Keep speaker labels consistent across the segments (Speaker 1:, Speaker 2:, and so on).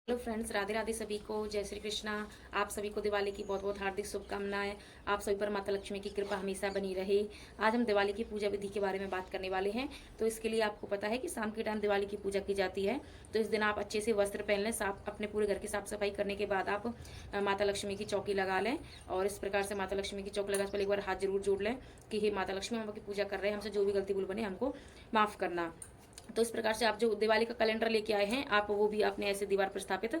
Speaker 1: Hello friends, Radhe Radhe सभी को। जय श्री कृष्णा। आप सभी को दिवाली की बहुत बहुत हार्दिक शुभकामनाएं। आप सभी पर माता लक्ष्मी की कृपा हमेशा बनी रहे। आज हम दिवाली की पूजा विधि के बारे में बात करने वाले हैं। तो इसके लिए आपको पता है कि शाम के टाइम दिवाली की पूजा की जाती है। तो इस दिन आप अच्छे से वस्त्र पहन लें, साफ अपने पूरे घर की साफ सफाई करने के बाद आप माता लक्ष्मी की चौकी लगा लें। और इस प्रकार से माता लक्ष्मी की चौकी लगाने से पहले एक बार हाथ जरूर जोड़ लें कि हे माता लक्ष्मी, हम आपकी पूजा कर रहे हैं, हमसे जो भी गलती भूल बने हमको माफ़ करना। तो इस प्रकार से आप जो दिवाली का कैलेंडर लेके आए हैं, आप वो भी अपने ऐसे दीवार पर स्थापित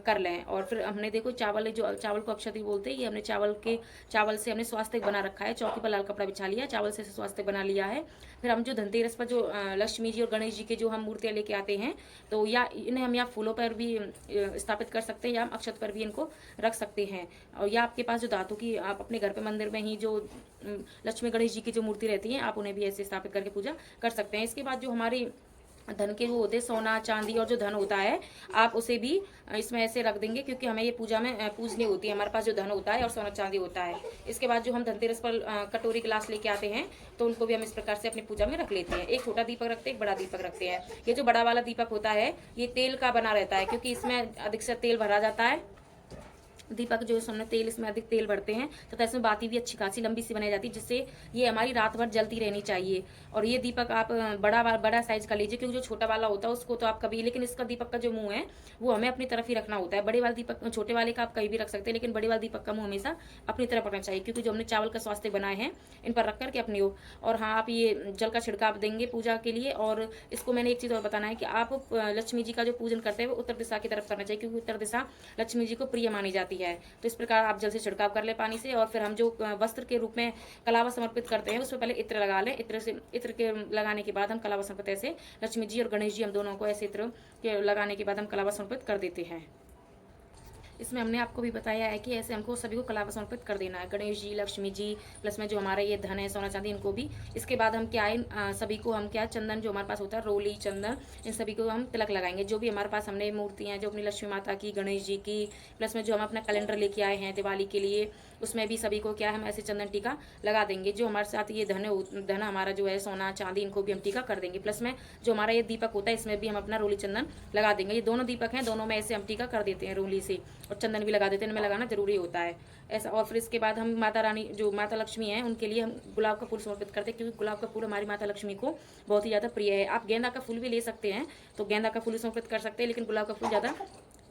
Speaker 1: कर लें। और फिर हमने देखो चावल, जो चावल को अक्षति बोलते हैं, ये हमने चावल से हमने स्वास्तिक बना रखा है। चौकी पर लाल कपड़ा बिछा लिया, चावल से स्वास्तिक बना लिया है। फिर हम जो धनतेरस पर जो लक्ष्मी जी और गणेश जी के जो हम मूर्तियाँ लेके आते हैं, तो या इन्हें हम या फूलों पर भी स्थापित कर सकते हैं, या हम अक्षत पर भी इनको रख सकते हैं। और या आपके पास जो धातु की, आप अपने घर पे मंदिर में ही जो लक्ष्मी गणेश जी की जो मूर्ति रहती है, आप उन्हें भी ऐसे स्थापित करके पूजा कर सकते हैं। इसके बाद जो हमारी धन के वो होते हैं, सोना चांदी और जो धन होता है, आप उसे भी इसमें ऐसे रख देंगे, क्योंकि हमें ये पूजा में पूजनी होती है। हमारे पास जो धन होता है और सोना चांदी होता है। इसके बाद जो हम धनतेरस पर कटोरी गिलास लेके आते हैं, तो उनको भी हम इस प्रकार से अपनी पूजा में रख लेते हैं। एक छोटा दीपक रखते हैं, एक बड़ा दीपक रखते हैं। ये जो बड़ा वाला दीपक होता है, ये तेल का बना रहता है, क्योंकि इसमें अधिक से तेल भरा जाता है। दीपक जो है तेल, इसमें अधिक तेल भरते हैं तथा इसमें बाती भी अच्छी खासी लंबी सी बनाई जाती है, जिससे ये हमारी रात भर जलती रहनी चाहिए। और ये दीपक आप बड़ा साइज का लीजिए, क्योंकि जो छोटा वाला होता है उसको तो आप कभी, लेकिन इसका दीपक का जो मुंह है वो हमें अपनी तरफ ही रखना होता है। बड़े वाले दीपक, छोटे वाले का आप कहीं भी रख सकते हैं, लेकिन बड़े वाले दीपक का मुंह हमेशा अपनी तरफ रखना चाहिए, क्योंकि जो हमने चावल का स्वास्थ्य बनाए हैं, इन पर रख करके अपनी हो। और हाँ, आप ये जल का छिड़काव देंगे पूजा के लिए। और इसको मैंने एक चीज़ और बताना है कि आप लक्ष्मी जी का जो पूजन करते हैं वो उत्तर दिशा की तरफ करना चाहिए, क्योंकि उत्तर दिशा लक्ष्मी जी को प्रिय मानी जाती है। तो इस प्रकार आप जल से छिड़काव कर ले पानी से। और फिर हम जो वस्त्र के रूप में कलावा समर्पित करते हैं, उसमें पहले इत्र लगा लें। इत्र के लगाने के बाद हम कलावा समर्पित ऐसे लक्ष्मी जी और गणेश जी, हम दोनों को ऐसे इत्र के लगाने के बाद हम कलावा समर्पित कर देते हैं। इसमें हमने आपको भी बताया है कि ऐसे हमको सभी को कलावा समर्पित कर देना है, गणेश जी, लक्ष्मी जी, प्लस में जो हमारा ये धन है, सोना चांदी, इनको भी। इसके बाद हम क्या है, सभी को हम क्या, चंदन जो हमारे पास होता है, रोली चंदन, इन सभी को हम तिलक लगाएंगे। जो भी हमारे पास हमने मूर्तियाँ, जो अपनी लक्ष्मी माता की, गणेश जी की, प्लस में जो हम अपना कैलेंडर लेके आए हैं दिवाली के लिए, उसमें भी सभी को क्या है, हम ऐसे चंदन टीका लगा देंगे। जो हमारे साथ ये धन हमारा जो है, सोना चांदी, इनको भी हम टीका कर देंगे। प्लस में जो हमारा ये दीपक होता है, इसमें भी हम अपना रोली चंदन लगा देंगे। ये दोनों दीपक हैं, दोनों में ऐसे हम टीका कर देते हैं रोली से, और चंदन भी लगा देते हैं। इनमें लगाना जरूरी होता है ऐसा। और फिर इसके बाद हम माता रानी, जो माता लक्ष्मी है, उनके लिए हम गुलाब का फूल समर्पित करते हैं, क्योंकि गुलाब का फूल हमारी माता लक्ष्मी को बहुत ही ज़्यादा प्रिय है। आप गेंदा का फूल भी ले सकते हैं, तो गेंदा का फूल समर्पित कर सकते हैं, लेकिन गुलाब का फूल ज़्यादा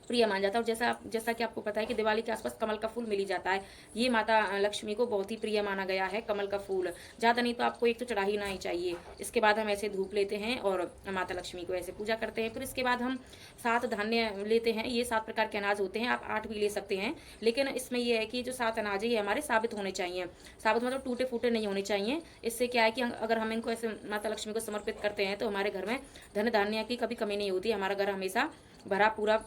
Speaker 1: प्रिय मान जाता है। और जैसा कि आपको पता है कि दिवाली के आसपास कमल का फूल मिल ही जाता है। ये माता लक्ष्मी को बहुत ही प्रिय माना गया है कमल का फूल। ज़्यादा नहीं तो आपको एक तो चढ़ा ही ना ही चाहिए। इसके बाद हम ऐसे धूप लेते हैं और माता लक्ष्मी को ऐसे पूजा करते हैं। फिर इसके बाद हम 7 धान्य लेते हैं। ये 7 प्रकार के अनाज होते हैं, आप 8 भी ले सकते हैं, लेकिन इसमें यह है कि जो 7 अनाज है, ये हमारे साबित होने चाहिए। साबित मतलब टूटे फूटे नहीं होने चाहिए। इससे क्या है कि अगर हम इनको ऐसे माता लक्ष्मी को समर्पित करते हैं, तो हमारे घर में धन धान्य की कभी कमी नहीं होती। हमारा घर हमेशा भरा पूरा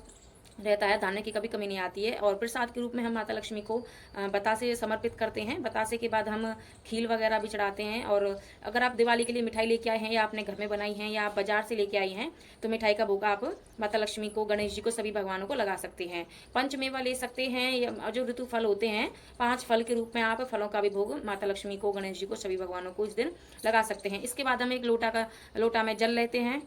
Speaker 1: रहता है, धान्य की कभी कमी नहीं आती है। और प्रसाद के रूप में हम माता लक्ष्मी को बतासे समर्पित करते हैं। बतासे के बाद हम खील वगैरह भी चढ़ाते हैं। और अगर आप दिवाली के लिए मिठाई लेके आए हैं, या आपने घर में बनाई हैं, या आप बाजार से लेके आई हैं, तो मिठाई का भोग आप माता लक्ष्मी को, गणेश जी को, सभी भगवानों को लगा सकते हैं। पंचमेवा ले सकते हैं, या जो ऋतु फल होते हैं, 5 फल के रूप में आप फलों का भी भोग माता लक्ष्मी को, गणेश जी को, सभी भगवानों को इस दिन लगा सकते हैं। इसके बाद हम एक लोटा में जल लेते हैं।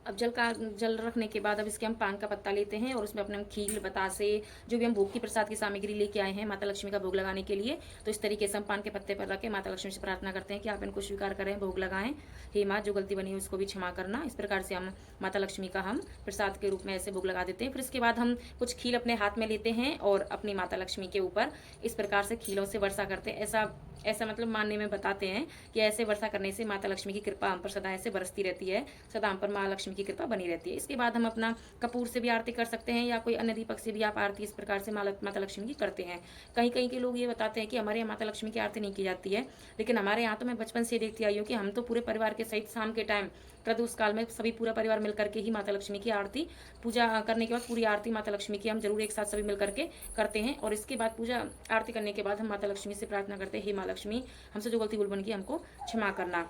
Speaker 1: अब जल रखने के बाद अब इसके हम पान का पत्ता लेते हैं, और उसमें अपने हम खील, बतासे, जो भी हम भोग की प्रसाद की सामग्री लेके आए हैं माता लक्ष्मी का भोग लगाने के लिए, तो इस तरीके से हम पान के पत्ते पर रख के माता लक्ष्मी से प्रार्थना करते हैं कि आप इनको स्वीकार करें, भोग लगाएं। हे माँ, जो गलती बनी है उसको भी क्षमा करना। इस प्रकार से हम माता लक्ष्मी का हम प्रसाद के रूप में ऐसे भोग लगा देते हैं। फिर इसके बाद हम कुछ खील अपने हाथ में लेते हैं और अपनी माता लक्ष्मी के ऊपर इस प्रकार से खीलों से वर्षा करते हैं। ऐसा मतलब मानने में बताते हैं कि ऐसे वर्षा करने से माता लक्ष्मी की कृपा हम पर सदा ऐसे बरसती रहती है, सदा हम पर माँ लक्ष्मी की कृपा बनी रहती है। इसके बाद हम अपना कपूर से भी आरती कर सकते हैं, या कोई अन्य दीपक से भी आप आरती इस प्रकार से माता लक्ष्मी की करते हैं। कहीं कहीं के लोग ये बताते हैं कि हमारे यहाँ माता लक्ष्मी की आरती नहीं की जाती है, लेकिन हमारे यहाँ तो मैं बचपन से देखती आई हूँ कि हम तो पूरे परिवार के सहित शाम के टाइम प्रदोष काल में सभी पूरा परिवार मिल करके ही माता लक्ष्मी की आरती, पूजा करने के बाद पूरी आरती माता लक्ष्मी की हम जरूर एक साथ सभी मिल करके करते हैं। और इसके बाद पूजा आरती करने के बाद हम माता लक्ष्मी से प्रार्थना करते हैं, हे माँ लक्ष्मी, हमसे जो गलती भूल बन गई हमको क्षमा करना।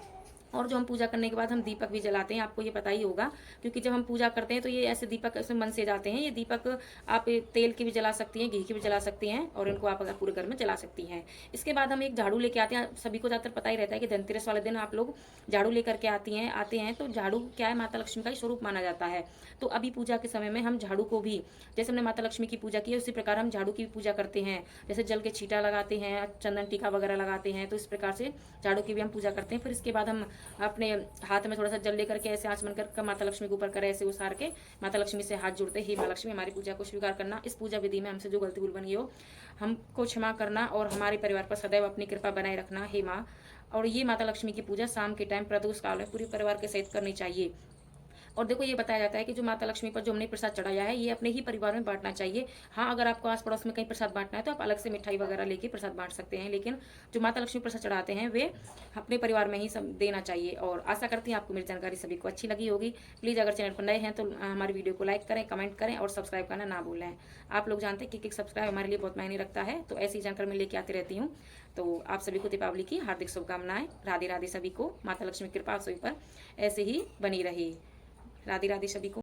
Speaker 1: और जो हम पूजा करने के बाद हम दीपक भी जलाते हैं, आपको ये पता ही होगा, क्योंकि जब हम पूजा करते हैं तो ये ऐसे दीपक ऐसे मन से जाते हैं। ये दीपक आप तेल के भी जला सकती हैं, घी के भी जला सकती हैं, और इनको आप अगर पूरे घर में जला सकती हैं। इसके बाद हम एक झाड़ू लेके आते हैं। सभी को ज़्यादातर पता ही रहता है कि धनतेरस वाले दिन आप लोग झाड़ू लेकर के आते हैं। तो झाड़ू क्या है, माता लक्ष्मी का ही स्वरूप माना जाता है। तो अभी पूजा के समय में हम झाड़ू को भी, जैसे हमने माता लक्ष्मी की पूजा की है, उसी प्रकार हम झाड़ू की भी पूजा करते हैं। जैसे जल के छींटा लगाते हैं, चंदन टीका वगैरह लगाते हैं, तो इस प्रकार से झाड़ू की भी हम पूजा करते हैं। फिर इसके बाद हम अपने हाथ में थोड़ा सा जल लेकर के ऐसे आंच बनकर माता लक्ष्मी के ऊपर कर ऐसे उसार के माता लक्ष्मी से हाथ जोड़ते, हे माँ लक्ष्मी हमारी पूजा को स्वीकार करना। इस पूजा विधि में हमसे जो गलती भूल बनी हो हमको क्षमा करना, और हमारे परिवार पर सदैव अपनी कृपा बनाए रखना, हे माँ। और ये माता लक्ष्मी की पूजा शाम के टाइम प्रदोष काल में पूरे परिवार के सहित करनी चाहिए। और देखो, ये बताया जाता है कि जो माता लक्ष्मी पर जो हमने प्रसाद चढ़ाया है, ये अपने ही परिवार में बांटना चाहिए। हाँ, अगर आपको आस पड़ोस में कहीं प्रसाद बांटना है तो आप अलग से मिठाई वगैरह लेके प्रसाद बांट सकते हैं, लेकिन जो माता लक्ष्मी प्रसाद चढ़ाते हैं वे अपने परिवार में ही सब देना चाहिए। और आशा करती हूँ आपको मेरी जानकारी सभी को अच्छी लगी होगी। प्लीज़ अगर चैनल पर नए हैं तो हमारी वीडियो को लाइक करें, कमेंट करें और सब्सक्राइब करना ना भूलें। आप लोग जानते हैं कि सब्सक्राइब हमारे लिए बहुत मायने रखता है, तो ऐसी जानकारी मैं लेके आती रहती हूँ। तो आप सभी को दीपावली की हार्दिक शुभकामनाएं। राधे राधे सभी को। माता लक्ष्मी की कृपा आप सभी पर ऐसे ही बनी रही। राधे राधे सभी को।